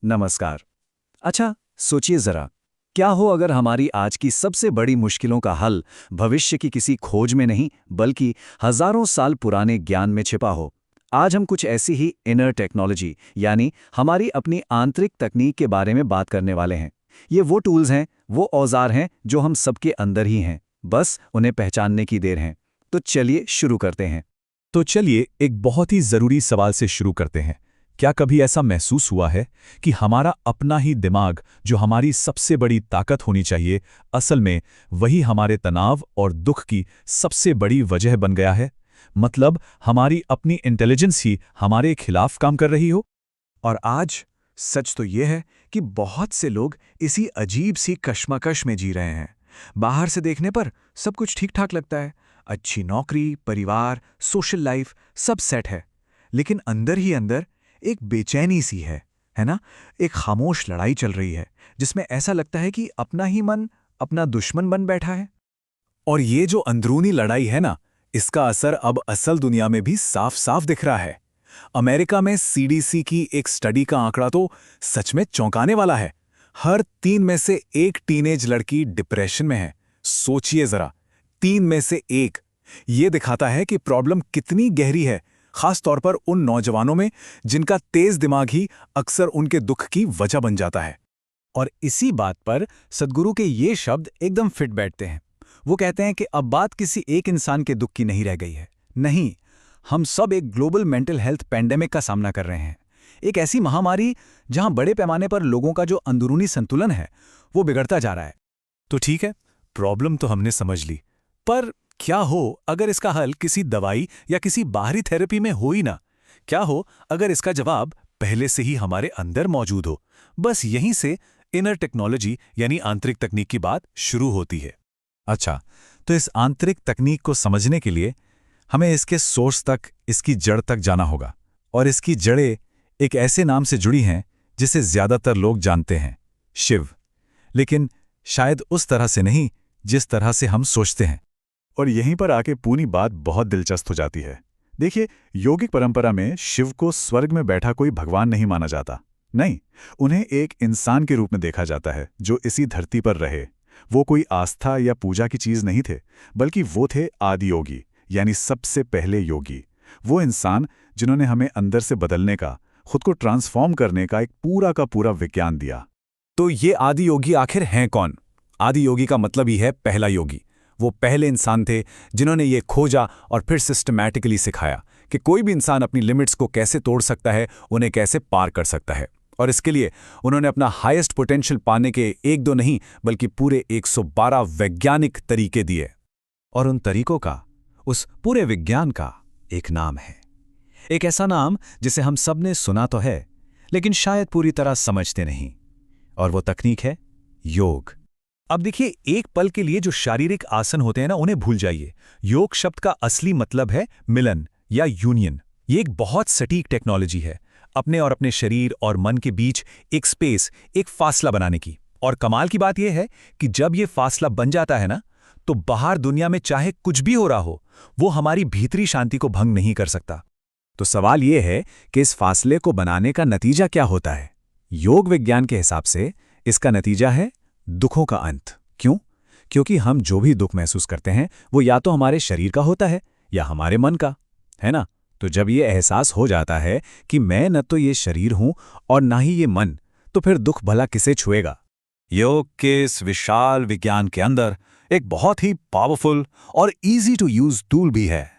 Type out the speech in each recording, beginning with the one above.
नमस्कार। अच्छा, सोचिए जरा, क्या हो अगर हमारी आज की सबसे बड़ी मुश्किलों का हल भविष्य की किसी खोज में नहीं, बल्कि हजारों साल पुराने ज्ञान में छिपा हो। आज हम कुछ ऐसी ही इनर टेक्नोलॉजी, यानी हमारी अपनी आंतरिक तकनीक के बारे में बात करने वाले हैं। ये वो टूल्स हैं, वो औजार हैं जो हम सबके अंदर ही हैं, बस उन्हें पहचानने की देर है। तो चलिए शुरू करते हैं। तो चलिए एक बहुत ही जरूरी सवाल से शुरू करते हैं। क्या कभी ऐसा महसूस हुआ है कि हमारा अपना ही दिमाग, जो हमारी सबसे बड़ी ताकत होनी चाहिए, असल में वही हमारे तनाव और दुख की सबसे बड़ी वजह बन गया है? मतलब हमारी अपनी इंटेलिजेंस ही हमारे खिलाफ काम कर रही हो? और आज सच तो ये है कि बहुत से लोग इसी अजीब सी कश्मकश में जी रहे हैं। बाहर से देखने पर सब कुछ ठीक ठाक लगता है, अच्छी नौकरी, परिवार, सोशल लाइफ, सब सेट है। लेकिन अंदर ही अंदर एक बेचैनी सी है ना? एक खामोश लड़ाई चल रही है, जिसमें ऐसा लगता है कि अपना ही मन अपना दुश्मन बन बैठा है। और ये जो अंदरूनी लड़ाई है ना, इसका असर अब असल दुनिया में भी साफ साफ दिख रहा है। अमेरिका में सीडीसी की एक स्टडी का आंकड़ा तो सच में चौंकाने वाला है। हर 3 में से 1 टीनेज लड़की डिप्रेशन में है। सोचिए जरा, 3 में से 1। ये दिखाता है कि प्रॉब्लम कितनी गहरी है, खास तौर पर उन नौजवानों में जिनका तेज दिमाग ही अक्सर उनके दुख की वजह बन जाता है। और इसी बात पर सद्गुरु के ये शब्द एकदम फिट बैठते हैं। वो कहते हैं कि अब बात किसी एक इंसान के दुख की नहीं रह गई है। नहीं, हम सब एक ग्लोबल मेंटल हेल्थ पैंडेमिक का सामना कर रहे हैं। एक ऐसी महामारी जहां बड़े पैमाने पर लोगों का जो अंदरूनी संतुलन है वो बिगड़ता जा रहा है। तो ठीक है, प्रॉब्लम तो हमने समझ ली, पर क्या हो अगर इसका हल किसी दवाई या किसी बाहरी थेरेपी में हो ही ना? क्या हो अगर इसका जवाब पहले से ही हमारे अंदर मौजूद हो? बस यहीं से इनर टेक्नोलॉजी यानी आंतरिक तकनीक की बात शुरू होती है। अच्छा, तो इस आंतरिक तकनीक को समझने के लिए हमें इसके सोर्स तक, इसकी जड़ तक जाना होगा। और इसकी जड़ें एक ऐसे नाम से जुड़ी हैं जिसे ज्यादातर लोग जानते हैं, शिव। लेकिन शायद उस तरह से नहीं जिस तरह से हम सोचते हैं। और यहीं पर आके पूरी बात बहुत दिलचस्प हो जाती है। देखिए, योगिक परंपरा में शिव को स्वर्ग में बैठा कोई भगवान नहीं माना जाता। नहीं, उन्हें एक इंसान के रूप में देखा जाता है जो इसी धरती पर रहे। वो कोई आस्था या पूजा की चीज नहीं थे, बल्कि वो थे आदि योगी, यानी सबसे पहले योगी। वो इंसान जिन्होंने हमें अंदर से बदलने का, खुद को ट्रांसफॉर्म करने का एक पूरा का पूरा विज्ञान दिया। तो ये आदि योगी आखिर हैं कौन? आदि योगी का मतलब ही है पहला योगी। वो पहले इंसान थे जिन्होंने ये खोजा और फिर सिस्टमैटिकली सिखाया कि कोई भी इंसान अपनी लिमिट्स को कैसे तोड़ सकता है, उन्हें कैसे पार कर सकता है। और इसके लिए उन्होंने अपना हाईएस्ट पोटेंशियल पाने के 1-2 नहीं, बल्कि पूरे 112 वैज्ञानिक तरीके दिए। और उन तरीकों का, उस पूरे विज्ञान का एक नाम है। एक ऐसा नाम जिसे हम सब ने सुना तो है, लेकिन शायद पूरी तरह समझते नहीं। और वो तकनीक है योग। अब देखिए, एक पल के लिए जो शारीरिक आसन होते हैं ना, उन्हें भूल जाइए। योग शब्द का असली मतलब है मिलन या यूनियन। ये एक बहुत सटीक टेक्नोलॉजी है, अपने और अपने शरीर और मन के बीच एक स्पेस, एक फासला बनाने की। और कमाल की बात यह है कि जब ये फासला बन जाता है ना, तो बाहर दुनिया में चाहे कुछ भी हो रहा हो, वो हमारी भीतरी शांति को भंग नहीं कर सकता। तो सवाल यह है कि इस फासले को बनाने का नतीजा क्या होता है? योग विज्ञान के हिसाब से इसका नतीजा है दुखों का अंत। क्यों? क्योंकि हम जो भी दुख महसूस करते हैं वो या तो हमारे शरीर का होता है या हमारे मन का, है ना? तो जब ये एहसास हो जाता है कि मैं न तो ये शरीर हूं और ना ही ये मन, तो फिर दुख भला किसे छुएगा? योग के इस विशाल विज्ञान के अंदर एक बहुत ही पावरफुल और इजी टू यूज टूल भी है।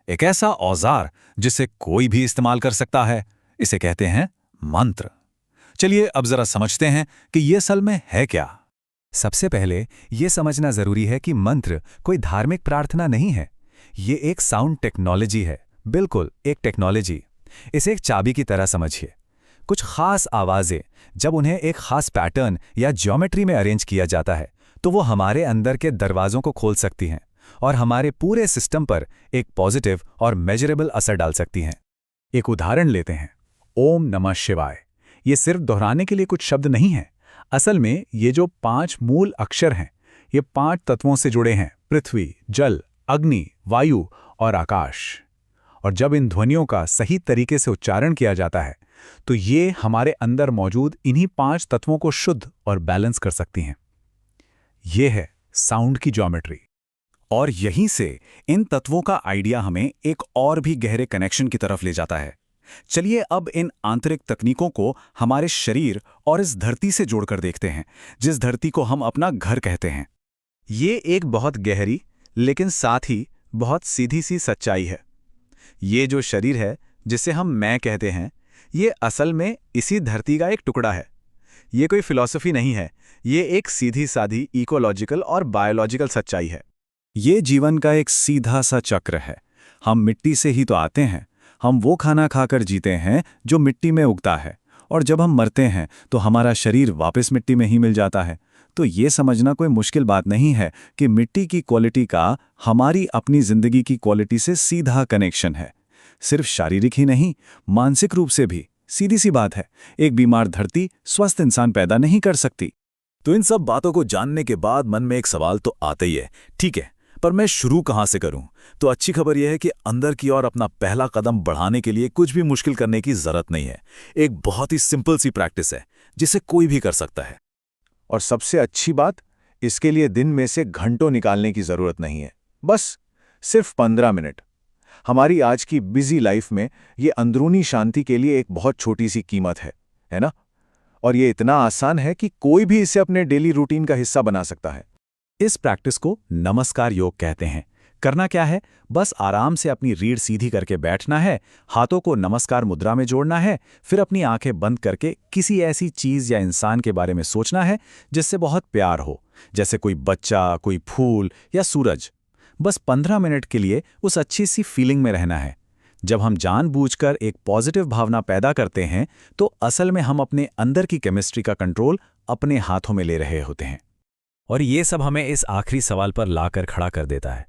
एक ऐसा औजार जिसे कोई भी इस्तेमाल कर सकता है। इसे कहते हैं मंत्र। चलिए अब जरा समझते हैं कि ये असल में है क्या। सबसे पहले यह समझना जरूरी है कि मंत्र कोई धार्मिक प्रार्थना नहीं है। ये एक साउंड टेक्नोलॉजी है, बिल्कुल एक टेक्नोलॉजी। इसे एक चाबी की तरह समझिए। कुछ खास आवाजें जब उन्हें एक खास पैटर्न या ज्योमेट्री में अरेंज किया जाता है, तो वो हमारे अंदर के दरवाजों को खोल सकती हैं और हमारे पूरे सिस्टम पर एक पॉजिटिव और मेजरेबल असर डाल सकती हैं। एक उदाहरण लेते हैं, ओम नमः शिवाय। ये सिर्फ दोहराने के लिए कुछ शब्द नहीं है। असल में ये जो 5 मूल अक्षर हैं, ये 5 तत्वों से जुड़े हैं: पृथ्वी, जल, अग्नि, वायु और आकाश। और जब इन ध्वनियों का सही तरीके से उच्चारण किया जाता है तो ये हमारे अंदर मौजूद इन्हीं 5 तत्वों को शुद्ध और बैलेंस कर सकती हैं। ये है साउंड की ज्योमेट्री। और यहीं से इन तत्वों का आइडिया हमें एक और भी गहरे कनेक्शन की तरफ ले जाता है। चलिए अब इन आंतरिक तकनीकों को हमारे शरीर और इस धरती से जोड़कर देखते हैं, जिस धरती को हम अपना घर कहते हैं। ये एक बहुत गहरी लेकिन साथ ही बहुत सीधी सी सच्चाई है। ये जो शरीर है जिसे हम मैं कहते हैं, ये असल में इसी धरती का एक टुकड़ा है। ये कोई फिलॉसफी नहीं है, ये एक सीधी साधी इकोलॉजिकल और बायोलॉजिकल सच्चाई है। ये जीवन का एक सीधा सा चक्र है। हम मिट्टी से ही तो आते हैं। हम वो खाना खाकर जीते हैं जो मिट्टी में उगता है, और जब हम मरते हैं तो हमारा शरीर वापस मिट्टी में ही मिल जाता है। तो ये समझना कोई मुश्किल बात नहीं है कि मिट्टी की क्वालिटी का हमारी अपनी जिंदगी की क्वालिटी से सीधा कनेक्शन है। सिर्फ शारीरिक ही नहीं, मानसिक रूप से भी। सीधी सी बात है, एक बीमार धरती स्वस्थ इंसान पैदा नहीं कर सकती। तो इन सब बातों को जानने के बाद मन में एक सवाल तो आता ही है, ठीक है, पर मैं शुरू कहाँ से करूं? तो अच्छी खबर यह है कि अंदर की ओर अपना पहला कदम बढ़ाने के लिए कुछ भी मुश्किल करने की जरूरत नहीं है। एक बहुत ही सिंपल सी प्रैक्टिस है जिसे कोई भी कर सकता है। और सबसे अच्छी बात, इसके लिए दिन में से घंटों निकालने की जरूरत नहीं है, बस सिर्फ 15 मिनट। हमारी आज की बिजी लाइफ में ये अंदरूनी शांति के लिए एक बहुत छोटी सी कीमत है ना? और ये इतना आसान है कि कोई भी इसे अपने डेली रूटीन का हिस्सा बना सकता है। इस प्रैक्टिस को नमस्कार योग कहते हैं। करना क्या है, बस आराम से अपनी रीढ़ सीधी करके बैठना है, हाथों को नमस्कार मुद्रा में जोड़ना है, फिर अपनी आंखें बंद करके किसी ऐसी चीज या इंसान के बारे में सोचना है जिससे बहुत प्यार हो, जैसे कोई बच्चा, कोई फूल या सूरज। बस 15 मिनट के लिए उस अच्छी सी फीलिंग में रहना है। जब हम जानबूझकर एक पॉजिटिव भावना पैदा करते हैं तो असल में हम अपने अंदर की केमिस्ट्री का कंट्रोल अपने हाथों में ले रहे होते हैं। और ये सब हमें इस आखिरी सवाल पर लाकर खड़ा कर देता है।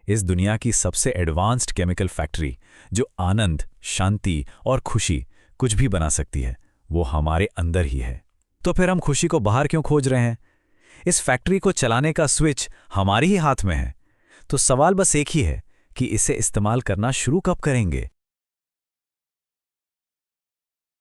इस दुनिया की सबसे एडवांस्ड केमिकल फैक्ट्री जो आनंद, शांति और खुशी कुछ भी बना सकती है, वो हमारे अंदर ही है। तो फिर हम खुशी को बाहर क्यों खोज रहे हैं? इस फैक्ट्री को चलाने का स्विच हमारे ही हाथ में है। तो सवाल बस एक ही है कि इसे इस्तेमाल करना शुरू कब करेंगे?